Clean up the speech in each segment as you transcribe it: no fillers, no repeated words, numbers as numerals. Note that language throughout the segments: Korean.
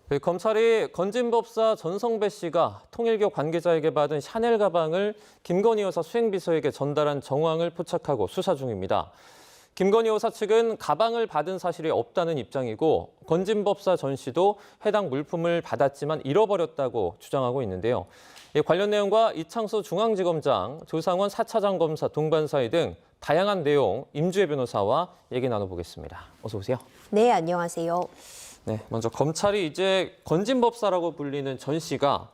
검찰이 건진법사 전성배 씨가 통일교 관계자에게 받은 샤넬 가방을 김건희 여사 수행비서에게 전달한 정황을 포착하고 수사 중입니다. 김건희 여사 측은 가방을 받은 사실이 없다는 입장이고 건진법사 전 씨도 해당 물품을 받았지만 잃어버렸다고 주장하고 있는데요. 관련 내용과 이창수 중앙지검장, 조상원 4차장 검사 동반사의 등 다양한 내용 임주혜 변호사와 얘기 나눠보겠습니다. 어서 오세요. 네, 안녕하세요. 네, 먼저 검찰이 이제 건진법사라고 불리는 전 씨가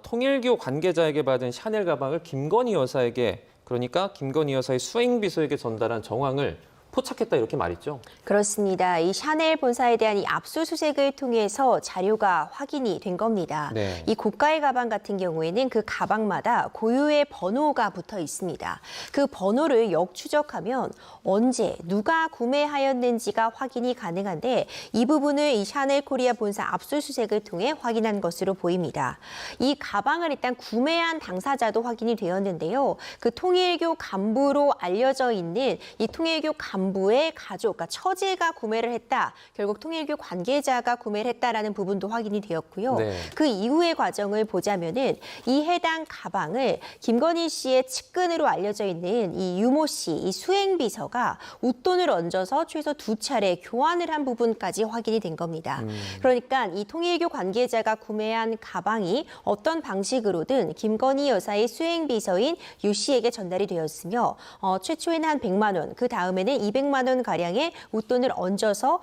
통일교 관계자에게 받은 샤넬 가방을 김건희 여사에게, 그러니까 김건희 여사의 수행비서에게 전달한 정황을 포착했다 이렇게 말했죠. 그렇습니다. 이 샤넬 본사에 대한 이 압수수색을 통해서 자료가 확인이 된 겁니다. 네. 이 고가의 가방 같은 경우에는 그 가방마다 고유의 번호가 붙어 있습니다. 그 번호를 역추적하면 언제 누가 구매하였는지가 확인이 가능한데 이 부분을 이 샤넬 코리아 본사 압수수색을 통해 확인한 것으로 보입니다. 이 가방을 일단 구매한 당사자도 확인이 되었는데요. 그 통일교 간부로 알려져 있는 이 통일교 간부의 가족, 그러니까 처제가 구매를 했다. 결국 통일교 관계자가 구매를 했다라는 부분도 확인이 되었고요. 네. 그 이후의 과정을 보자면은 이 해당 가방을 김건희 씨의 측근으로 알려져 있는 이 유모 씨, 이 수행비서가 웃돈을 얹어서 최소 2차례 교환을 한 부분까지 확인이 된 겁니다. 그러니까 이 통일교 관계자가 구매한 가방이 어떤 방식으로든 김건희 여사의 수행비서인 유 씨에게 전달이 되었으며 최초에는 한 100만 원, 그 다음에는 200만 원 가량의 웃돈을 얹어서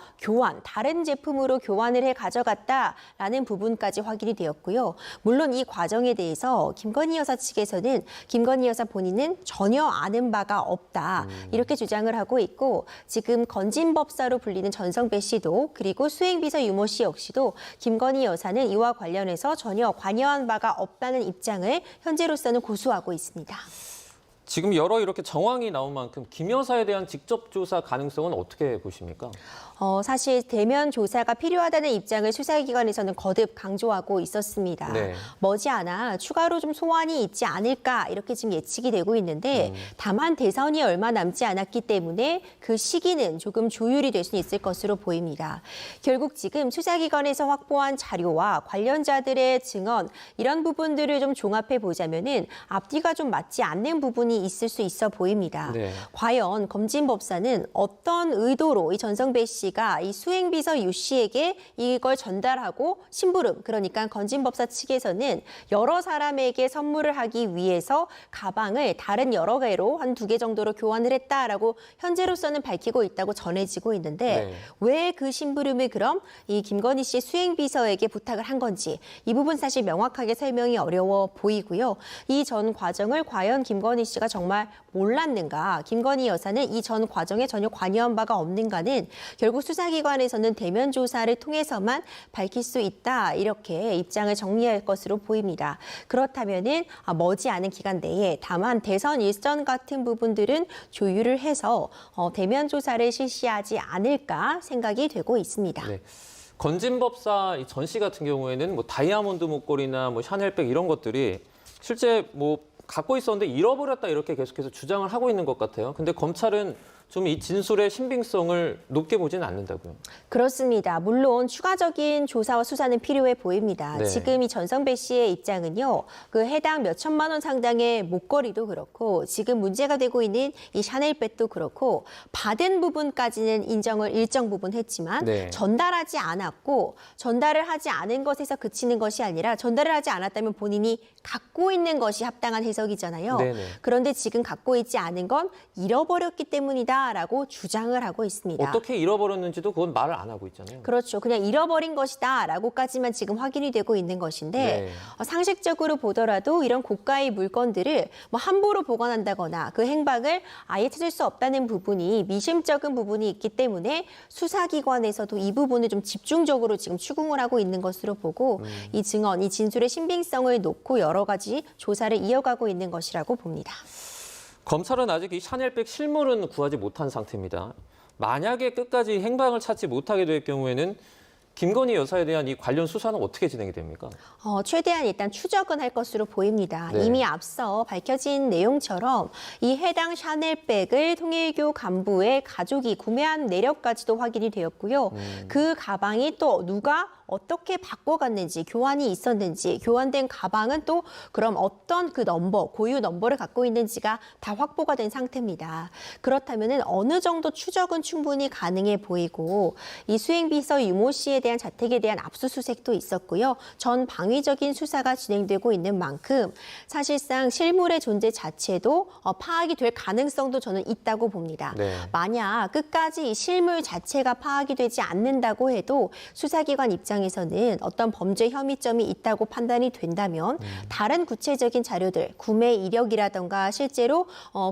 다른 제품으로 교환을 해 가져갔다라는 부분까지 확인이 되었고요. 물론 이 과정에 대해서 김건희 여사 측에서는 김건희 여사 본인은 전혀 아는 바가 없다 이렇게 주장을 하고 있고, 지금 건진법사로 불리는 전성배 씨도 그리고 수행비서 유모 씨 역시도 김건희 여사는 이와 관련해서 전혀 관여한 바가 없다는 입장을 현재로서는 고수하고 있습니다. 지금 여러 이렇게 정황이 나온 만큼 김 여사에 대한 직접 조사 가능성은 어떻게 보십니까? 사실 대면 조사가 필요하다는 입장을 수사기관에서는 거듭 강조하고 있었습니다. 네. 머지않아 추가로 좀 소환이 있지 않을까 이렇게 지금 예측이 되고 있는데 다만 대선이 얼마 남지 않았기 때문에 그 시기는 조금 조율이 될 수 있을 것으로 보입니다. 결국 지금 수사기관에서 확보한 자료와 관련자들의 증언 이런 부분들을 좀 종합해 보자면은 앞뒤가 좀 맞지 않는 부분이 있을 수 있어 보입니다. 네. 과연 검진법사는 어떤 의도로 이 전성배 씨가 이 수행비서 유 씨에게 이걸 전달하고 심부름, 그러니까 건진법사 측에서는 여러 사람에게 선물을 하기 위해서 가방을 다른 여러 개로 한 2개 정도로 교환을 했다라고 현재로서는 밝히고 있다고 전해지고 있는데 네. 왜 그 심부름을 그럼 이 김건희 씨 수행비서에게 부탁을 한 건지 이 부분 사실 명확하게 설명이 어려워 보이고요. 이 전 과정을 과연 김건희 씨가 정말 몰랐는가, 김건희 여사는 이 전 과정에 전혀 관여한 바가 없는가는 결국 수사기관에서는 대면 조사를 통해서만 밝힐 수 있다 이렇게 입장을 정리할 것으로 보입니다. 그렇다면은 머지않은 기간 내에 다만 대선 일선 같은 부분들은 조율을 해서 대면 조사를 실시하지 않을까 생각이 되고 있습니다. 네. 건진법사 전 씨 같은 경우에는 뭐 다이아몬드 목걸이나 뭐 샤넬백 이런 것들이 실제 뭐 갖고 있었는데 잃어버렸다 이렇게 계속해서 주장을 하고 있는 것 같아요. 근데 검찰은 좀 이 진술의 신빙성을 높게 보지는 않는다고요. 그렇습니다. 물론 추가적인 조사와 수사는 필요해 보입니다. 네. 지금 이 전성배 씨의 입장은요, 그 해당 몇 천만 원 상당의 목걸이도 그렇고 지금 문제가 되고 있는 이 샤넬백도 그렇고 받은 부분까지는 인정을 일정 부분 했지만 네. 전달하지 않았고 전달을 하지 않은 것에서 그치는 것이 아니라 전달을 하지 않았다면 본인이 갖고 있는 것이 합당한 해석이잖아요. 네네. 그런데 지금 갖고 있지 않은 건 잃어버렸기 때문이다라고 주장을 하고 있습니다. 어떻게 잃어버렸는지도 그건 말을 안 하고 있잖아요. 그렇죠. 그냥 잃어버린 것이다라고까지만 지금 확인이 되고 있는 것인데 네. 상식적으로 보더라도 이런 고가의 물건들을 뭐 함부로 보관한다거나 그 행방을 아예 찾을 수 없다는 부분이 미심쩍은 부분이 있기 때문에 수사기관에서도 이 부분을 좀 집중적으로 지금 추궁을 하고 있는 것으로 보고 이 증언, 이 진술의 신빙성을 놓고 여러 가지 조사를 이어가고 있는 것이라고 봅니다. 검찰은 아직 이 샤넬백 실물은 구하지 못한 상태입니다. 만약에 끝까지 행방을 찾지 못하게 될 경우에는 김건희 여사에 대한 이 관련 수사는 어떻게 진행이 됩니까? 최대한 일단 추적은 할 것으로 보입니다. 네. 이미 앞서 밝혀진 내용처럼 이 해당 샤넬백을 통일교 간부의 가족이 구매한 내역까지도 확인이 되었고요. 그 가방이 또 누가 어떻게 바꿔갔는지, 교환이 있었는지, 교환된 가방은 또 그럼 어떤 그 넘버, 고유 넘버를 갖고 있는지가 다 확보가 된 상태입니다. 그렇다면 어느 정도 추적은 충분히 가능해 보이고 이 수행비서 유모 씨에 대한 자택에 대한 압수수색도 있었고요. 전 방위적인 수사가 진행되고 있는 만큼 사실상 실물의 존재 자체도 파악이 될 가능성도 저는 있다고 봅니다. 네. 만약 끝까지 이 실물 자체가 파악이 되지 않는다고 해도 수사기관 입장에서는 어떤 범죄 혐의점이 있다고 판단이 된다면 다른 구체적인 자료들, 구매 이력이라던가 실제로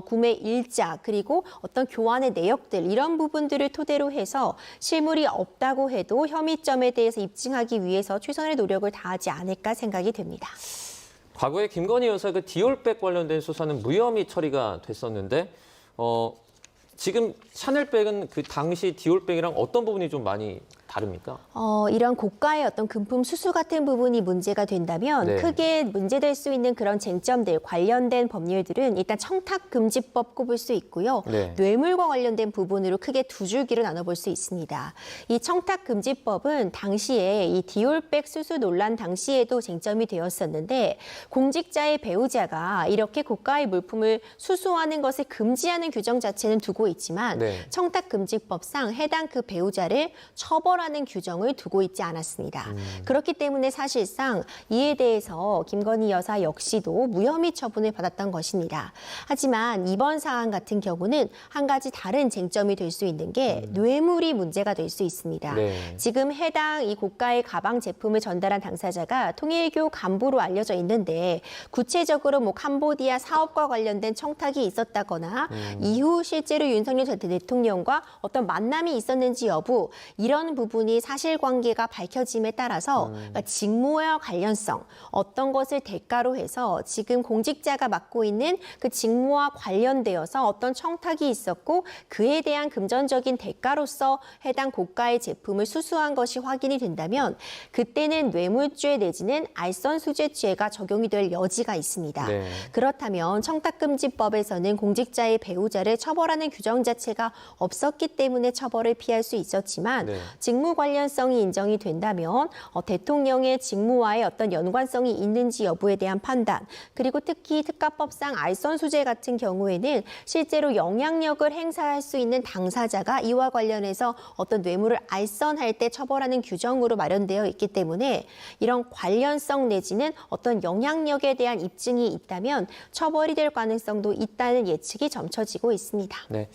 구매 일자 그리고 어떤 교환의 내역들 이런 부분들을 토대로 해서 실물이 없다고 해도 혐의점에 대해서 입증하기 위해서 최선의 노력을 다하지 않을까 생각이 됩니다. 과거에 김건희 여사 그 디올백 관련된 수사는 무혐의 처리가 됐었는데 지금 샤넬백은 그 당시 디올백이랑 어떤 부분이 좀 많이 다릅니까? 이런 고가의 어떤 금품 수수 같은 부분이 문제가 된다면 네. 크게 문제될 수 있는 그런 쟁점들, 관련된 법률들은 일단 청탁금지법 꼽을 수 있고요. 네. 뇌물과 관련된 부분으로 크게 두 줄기로 나눠볼 수 있습니다. 이 청탁금지법은 당시에 이 디올백 수수 논란 당시에도 쟁점이 되었었는데 공직자의 배우자가 이렇게 고가의 물품을 수수하는 것을 금지하는 규정 자체는 두고 있지만 네. 청탁금지법상 해당 그 배우자를 처벌하는 규정을 두고 있지 않았습니다. 그렇기 때문에 사실상 이에 대해서 김건희 여사 역시도 무혐의 처분을 받았던 것입니다. 하지만 이번 사안 같은 경우는 한 가지 다른 쟁점이 될 수 있는 게 뇌물이 문제가 될 수 있습니다. 네. 지금 해당 이 고가의 가방 제품을 전달한 당사자가 통일교 간부로 알려져 있는데 구체적으로 뭐 캄보디아 사업과 관련된 청탁이 있었다거나 이후 실제로 윤석열 전 대통령과 어떤 만남이 있었는지 여부 이런 부분이 사실관계가 밝혀짐에 따라서 그러니까 직무와 관련성 어떤 것을 대가로 해서 지금 공직자가 맡고 있는 그 직무와 관련되어서 어떤 청탁이 있었고 그에 대한 금전적인 대가로서 해당 고가의 제품을 수수한 것이 확인이 된다면 그때는 뇌물죄 내지는 알선수재죄가 적용이 될 여지가 있습니다. 네. 그렇다면 청탁금지법에서는 공직자의 배우자를 처벌하는 규정 자체가 없었기 때문에 처벌을 피할 수 있었지만 네. 직무 관련성이 인정이 된다면 대통령의 직무와의 어떤 연관성이 있는지 여부에 대한 판단 그리고 특히 특가법상 알선수재 같은 경우에는 실제로 영향력을 행사할 수 있는 당사자가 이와 관련해서 어떤 뇌물을 알선할 때 처벌하는 규정으로 마련되어 있기 때문에 이런 관련성 내지는 어떤 영향력에 대한 입증이 있다면 처벌이 될 가능성도 있다는 예측이 점쳐지고 있습니다. 네.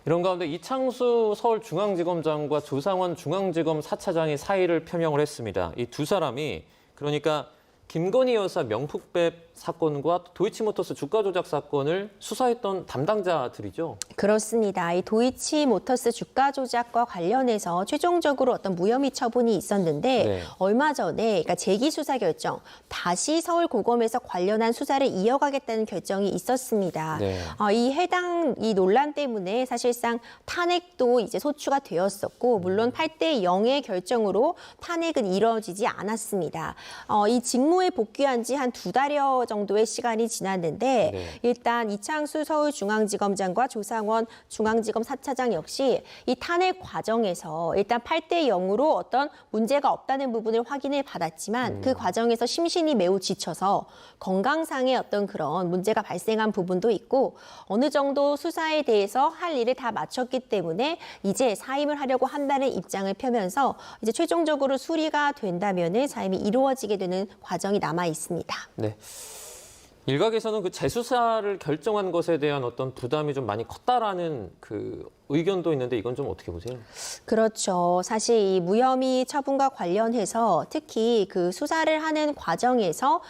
이런 가운데 이창수 서울중앙지검장과 조상원 중앙지검 4차장이 사의를 표명을 했습니다. 이 두 사람이 그러니까 김건희 여사 명품백 사건과 도이치모터스 주가 조작 사건을 수사했던 담당자들이죠. 그렇습니다. 이 도이치모터스 주가 조작과 관련해서 최종적으로 어떤 무혐의 처분이 있었는데 네. 얼마 전에 그러니까 재기 수사 결정, 다시 서울고검에서 관련한 수사를 이어가겠다는 결정이 있었습니다. 네. 이 해당 이 논란 때문에 사실상 탄핵도 이제 소추가 되었었고 물론 8대 0의 결정으로 탄핵은 이루어지지 않았습니다. 이 직무에 복귀한 지 한 2달여 정도의 시간이 지났는데 네. 일단 이창수 서울중앙지검장과 조상원 중앙지검 4차장 역시 이 탄핵 과정에서 일단 8대 0으로 어떤 문제가 없다는 부분을 확인을 받았지만 그 과정에서 심신이 매우 지쳐서 건강상의 어떤 그런 문제가 발생한 부분도 있고 어느 정도 수사에 대해서 할 일을 다 마쳤기 때문에 이제 사임을 하려고 한다는 입장을 펴면서 이제 최종적으로 수리가 된다면은 사임이 이루어지게 되는 과정이 남아 있습니다. 네. 일각에서는 그 재수사를 결정한 것에 대한 어떤 부담이 좀 많이 컸다라는 그 의견도 있는데 이건 좀 어떻게 보세요? 그렇죠. 사실 이 무혐의 처분과 관련해서 특히 그 수사를 하는 과정에서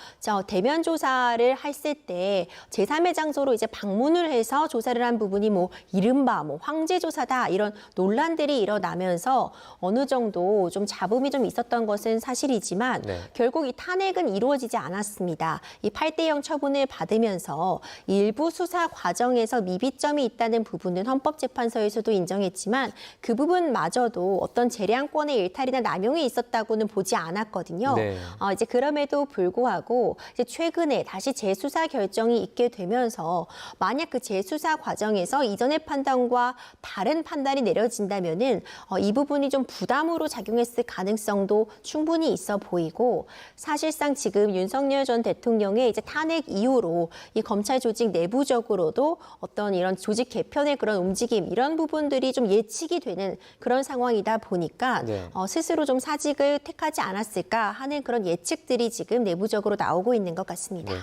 대면 조사를 했을 때 제3의 장소로 이제 방문을 해서 조사를 한 부분이 뭐 이른바 뭐 황제 조사다 이런 논란들이 일어나면서 어느 정도 좀 잡음이 좀 있었던 것은 사실이지만 네. 결국 이 탄핵은 이루어지지 않았습니다. 이 8대 0 처분을 받으면서 일부 수사 과정에서 미비점이 있다는 부분은 헌법재판소에 수사기록부에서도 인정했지만 그 부분마저도 어떤 재량권의 일탈이나 남용이 있었다고는 보지 않았거든요. 네. 이제 그럼에도 불구하고 이제 최근에 다시 재수사 결정이 있게 되면서 만약 그 재수사 과정에서 이전의 판단과 다른 판단이 내려진다면은 이 부분이 좀 부담으로 작용했을 가능성도 충분히 있어 보이고 사실상 지금 윤석열 전 대통령의 이제 탄핵 이후로 이 검찰 조직 내부적으로도 어떤 이런 조직 개편의 그런 움직임 이런 부분들이 좀 예측이 되는 그런 상황이다 보니까 네. 스스로 좀 사직을 택하지 않았을까 하는 그런 예측들이 지금 내부적으로 나오고 있는 것 같습니다. 네.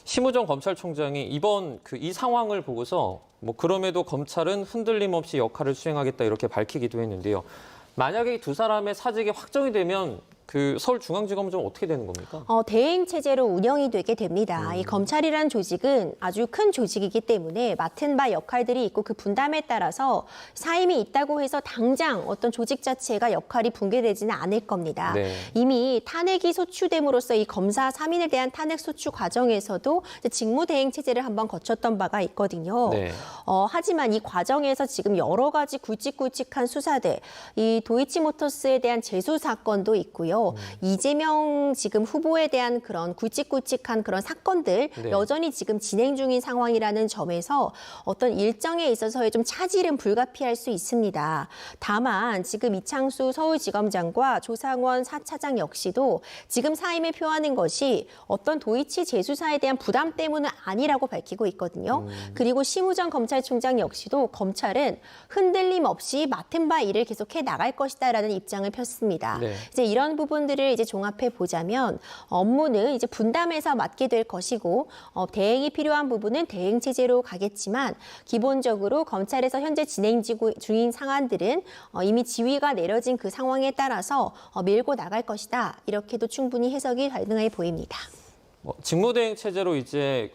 심우정 검찰총장이 이번 이 상황을 보고서 뭐 그럼에도 검찰은 흔들림 없이 역할을 수행하겠다 이렇게 밝히기도 했는데요. 만약에 이 두 사람의 사직이 확정이 되면 그 서울중앙지검은 어떻게 되는 겁니까? 대행 체제로 운영이 되게 됩니다. 이 검찰이라는 조직은 아주 큰 조직이기 때문에 맡은 바 역할들이 있고 그 분담에 따라서 사임이 있다고 해서 당장 어떤 조직 자체가 역할이 붕괴되지는 않을 겁니다. 네. 이미 탄핵이 소추됨으로써 이 검사 3인에 대한 탄핵 소추 과정에서도 이제 직무대행 체제를 한번 거쳤던 바가 있거든요. 네. 하지만 이 과정에서 지금 여러 가지 굵직굵직한 수사들, 이 도이치모터스에 대한 재수 사건도 있고요. 이재명 지금 후보에 대한 그런 굵직굵직한 그런 사건들 네. 여전히 지금 진행 중인 상황이라는 점에서 어떤 일정에 있어서의 좀 차질은 불가피할 수 있습니다. 다만 지금 이창수 서울지검장과 조상원 4차장 역시도 지금 사임을 표하는 것이 어떤 도이치 재수사에 대한 부담 때문은 아니라고 밝히고 있거든요. 그리고 심우정 검찰총장 역시도 검찰은 흔들림 없이 맡은 바 일을 계속해 나갈 것이다라는 입장을 폈습니다. 네. 이제 이런 부분들을 이제 종합해 보자면 업무는 이제 분담해서 맡게 될 것이고 대행이 필요한 부분은 대행 체제로 가겠지만 기본적으로 검찰에서 현재 진행 중인 상황들은 이미 지휘가 내려진 그 상황에 따라서 밀고 나갈 것이다. 이렇게도 충분히 해석이 가능해 보입니다. 직무대행 체제로 이제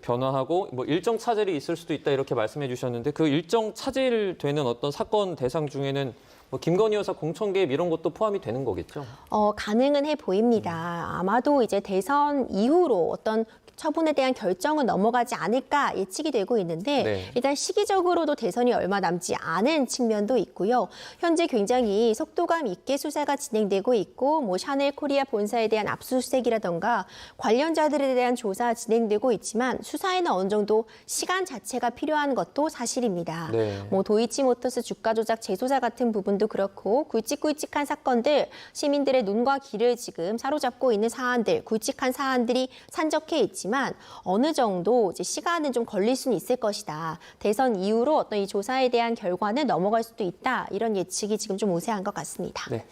변화하고 뭐 일정 차질이 있을 수도 있다 이렇게 말씀해 주셨는데 그 일정 차질되는 어떤 사건 대상 중에는 뭐 김건희 여사 공천 개입 이런 것도 포함이 되는 거겠죠? 가능은 해 보입니다. 아마도 이제 대선 이후로 어떤 처분에 대한 결정은 넘어가지 않을까 예측이 되고 있는데 네. 일단 시기적으로도 대선이 얼마 남지 않은 측면도 있고요. 현재 굉장히 속도감 있게 수사가 진행되고 있고 뭐 샤넬 코리아 본사에 대한 압수수색이라던가 관련자들에 대한 조사 진행되고 있지만 수사에는 어느 정도 시간 자체가 필요한 것도 사실입니다. 네. 뭐 도이치모터스 주가 조작 재조사 같은 부분도 그렇고 굵직굵직한 사건들 시민들의 눈과 귀를 지금 사로잡고 있는 사안들 굵직한 사안들이 산적해 있지만 어느 정도 이제 시간은 좀 걸릴 수는 있을 것이다. 대선 이후로 어떤 이 조사에 대한 결과는 넘어갈 수도 있다. 이런 예측이 지금 좀 우세한 것 같습니다. 네.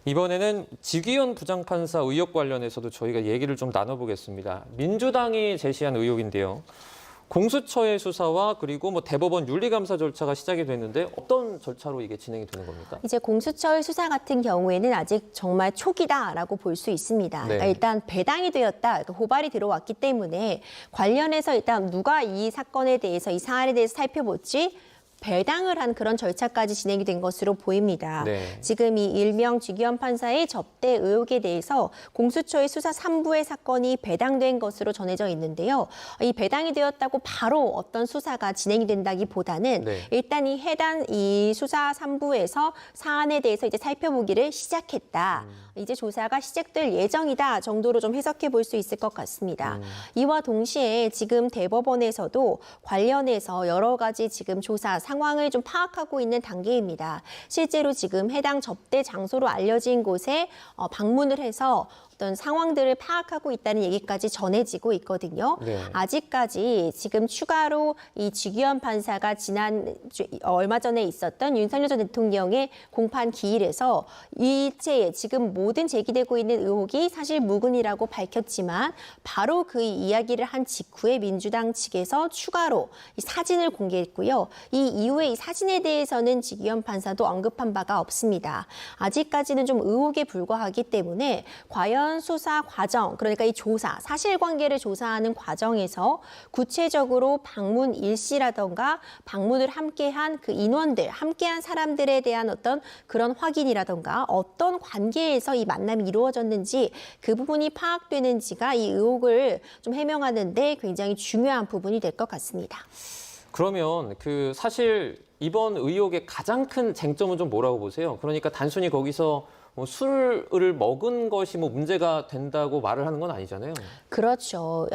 이번에는 지기현 부장판사 의혹 관련해서도 저희가 얘기를 좀 나눠보겠습니다. 민주당이 제시한 의혹인데요. 공수처의 수사와 그리고 뭐 대법원 윤리감사 절차가 시작이 됐는데 어떤 절차로 이게 진행이 되는 겁니까? 이제 공수처의 수사 같은 경우에는 아직 정말 초기다라고 볼 수 있습니다. 네. 그러니까 일단 배당이 되었다, 그러니까 고발이 들어왔기 때문에 관련해서 일단 누가 이 사건에 대해서 이 사안에 대해서 살펴볼지 배당을 한 그런 절차까지 진행이 된 것으로 보입니다. 네. 지금 이 일명 지기현 판사의 접대 의혹에 대해서 공수처의 수사 3부의 사건이 배당된 것으로 전해져 있는데요. 이 배당이 되었다고 바로 어떤 수사가 진행이 된다기보다는 네. 일단 이 수사 3부에서 사안에 대해서 이제 살펴보기를 시작했다. 이제 조사가 시작될 예정이다 정도로 좀 해석해 볼 수 있을 것 같습니다. 이와 동시에 지금 대법원에서도 관련해서 여러 가지 지금 조사 상황을 좀 파악하고 있는 단계입니다. 실제로 지금 해당 접대 장소로 알려진 곳에 방문을 해서 어떤 상황들을 파악하고 있다는 얘기까지 전해지고 있거든요. 네. 아직까지 지금 추가로 이 지기현 판사가 얼마 전에 있었던 윤석열 전 대통령의 공판 기일에서 일체에 지금 모든 제기되고 있는 의혹이 사실 무근이라고 밝혔지만 바로 그 이야기를 한 직후에 민주당 측에서 추가로 이 사진을 공개했고요. 이 이후에 이 사진에 대해서는 지기현 판사도 언급한 바가 없습니다. 아직까지는 좀 의혹에 불과하기 때문에 과연 수사 과정, 그러니까 이 조사, 사실관계를 조사하는 과정에서 구체적으로 방문 일시라던가 방문을 함께한 그 인원들, 함께한 사람들에 대한 어떤 그런 확인이라던가 어떤 관계에서 이 만남이 이루어졌는지 그 부분이 파악되는지가 이 의혹을 좀 해명하는 데 굉장히 중요한 부분이 될 것 같습니다. 그러면 사실 이번 의혹의 가장 큰 쟁점은 좀 뭐라고 보세요? 그러니까 단순히 거기서 뭐 술을 먹은 것이 뭐 문제가 된다고 말을 하는 건 아니잖아요. 그렇죠.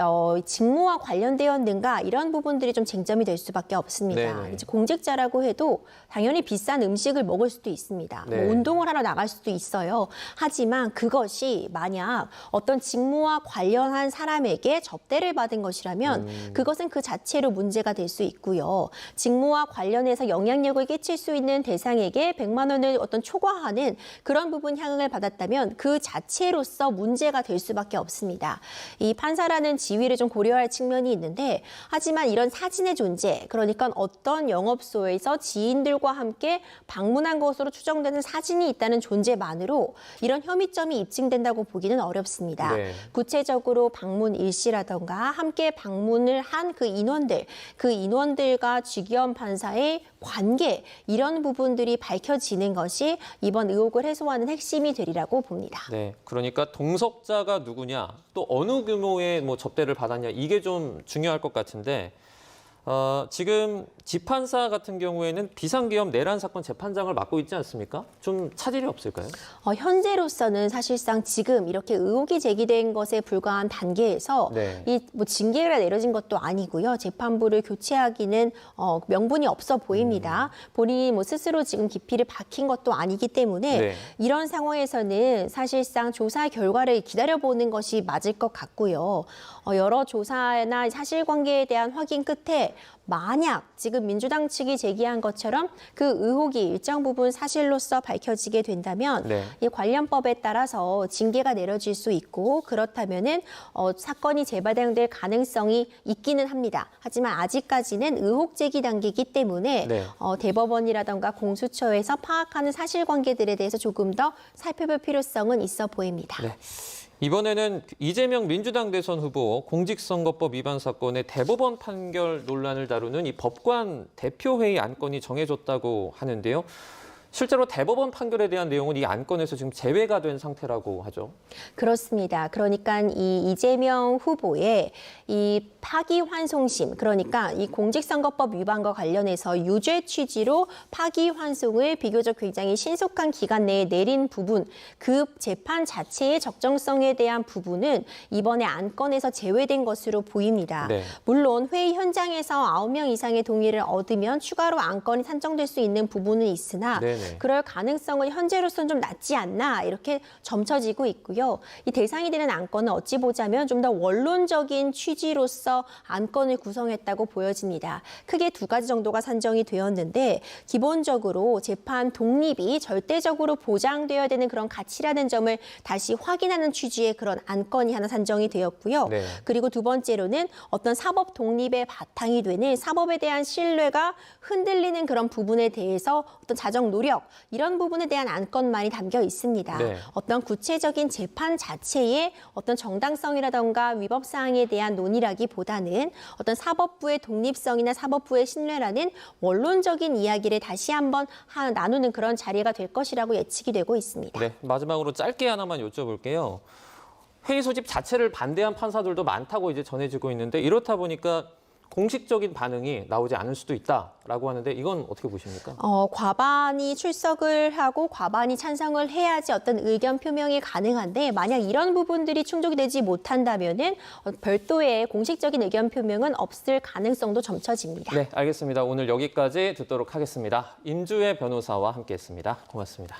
직무와 관련되었는가 이런 부분들이 좀 쟁점이 될 수밖에 없습니다. 네네. 이제 공직자라고 해도 당연히 비싼 음식을 먹을 수도 있습니다. 네. 뭐 운동을 하러 나갈 수도 있어요. 하지만 그것이 만약 어떤 직무와 관련한 사람에게 접대를 받은 것이라면 그것은 그 자체로 문제가 될 수 있고요. 직무와 관련해서 영향력을 끼칠 수 있는 대상에게 100만 원을 어떤 초과하는 그런 부분 향응을 받았다면 그 자체로서 문제가 될 수밖에 없습니다. 이 판사라는 지위를 좀 고려할 측면이 있는데 하지만 이런 사진의 존재, 그러니까 어떤 영업소에서 지인들과 함께 방문한 것으로 추정되는 사진이 있다는 존재만으로 이런 혐의점이 입증된다고 보기는 어렵습니다. 네. 구체적으로 방문 일시라던가 함께 방문을 한 그 인원들과 지기현 판사의 관계 이런 부분들이 밝혀지는 것이 이번 의혹을 해소하는 핵심이 되리라고 봅니다. 네, 그러니까 동석자가 누구냐, 또 어느 규모의 뭐 접대를 받았냐 이게 좀 중요할 것 같은데 지금 지판사 같은 경우에는 비상계엄 내란 사건 재판장을 맡고 있지 않습니까? 좀 차질이 없을까요? 현재로서는 사실상 지금 이렇게 의혹이 제기된 것에 불과한 단계에서 네. 이 뭐 징계가 내려진 것도 아니고요. 재판부를 교체하기는 명분이 없어 보입니다. 본인이 뭐 스스로 지금 기피를 박힌 것도 아니기 때문에 네. 이런 상황에서는 사실상 조사 결과를 기다려보는 것이 맞을 것 같고요. 여러 조사나 사실관계에 대한 확인 끝에 만약 지금 민주당 측이 제기한 것처럼 그 의혹이 일정 부분 사실로서 밝혀지게 된다면 네. 이 관련법에 따라서 징계가 내려질 수 있고 그렇다면은 사건이 재발행될 가능성이 있기는 합니다. 하지만 아직까지는 의혹 제기 단계이기 때문에 네. 대법원이라던가 공수처에서 파악하는 사실관계들에 대해서 조금 더 살펴볼 필요성은 있어 보입니다. 네. 이번에는 이재명 민주당 대선 후보 공직선거법 위반 사건의 대법원 판결 논란을 다루는 이 법관 대표회의 안건이 정해졌다고 하는데요. 실제로 대법원 판결에 대한 내용은 이 안건에서 지금 제외가 된 상태라고 하죠. 그렇습니다. 그러니까 이 이재명 후보의 이 파기환송심, 그러니까 이 공직선거법 위반과 관련해서 유죄 취지로 파기환송을 비교적 굉장히 신속한 기간 내에 내린 부분, 그 재판 자체의 적정성에 대한 부분은 이번에 안건에서 제외된 것으로 보입니다. 네. 물론 회의 현장에서 9명 이상의 동의를 얻으면 추가로 안건이 산정될 수 있는 부분은 있으나 네네. 그럴 가능성은 현재로서는 좀 낮지 않나 이렇게 점쳐지고 있고요. 이 대상이 되는 안건은 어찌 보자면 좀 더 원론적인 취지로서 안건을 구성했다고 보여집니다. 크게 두 가지 정도가 산정이 되었는데 기본적으로 재판 독립이 절대적으로 보장되어야 되는 그런 가치라는 점을 다시 확인하는 취지의 그런 안건이 하나 산정이 되었고요. 네. 그리고 두 번째로는 어떤 사법 독립의 바탕이 되는 사법에 대한 신뢰가 흔들리는 그런 부분에 대해서 어떤 자정 노력 이런 부분에 대한 안건만이 담겨 있습니다. 네. 어떤 구체적인 재판 자체의 어떤 정당성이라던가 위법 사항에 대한 논의라기보다는 어떤 사법부의 독립성이나 사법부의 신뢰라는 원론적인 이야기를 다시 한번 나누는 그런 자리가 될 것이라고 예측이 되고 있습니다. 네, 마지막으로 짧게 하나만 여쭤볼게요. 회의 소집 자체를 반대한 판사들도 많다고 이제 전해지고 있는데 이렇다 보니까 공식적인 반응이 나오지 않을 수도 있다라고 하는데 이건 어떻게 보십니까? 과반이 출석을 하고 과반이 찬성을 해야지 어떤 의견 표명이 가능한데 만약 이런 부분들이 충족이 되지 못한다면은 별도의 공식적인 의견 표명은 없을 가능성도 점쳐집니다. 네, 알겠습니다. 오늘 여기까지 듣도록 하겠습니다. 임주혜 변호사와 함께했습니다. 고맙습니다.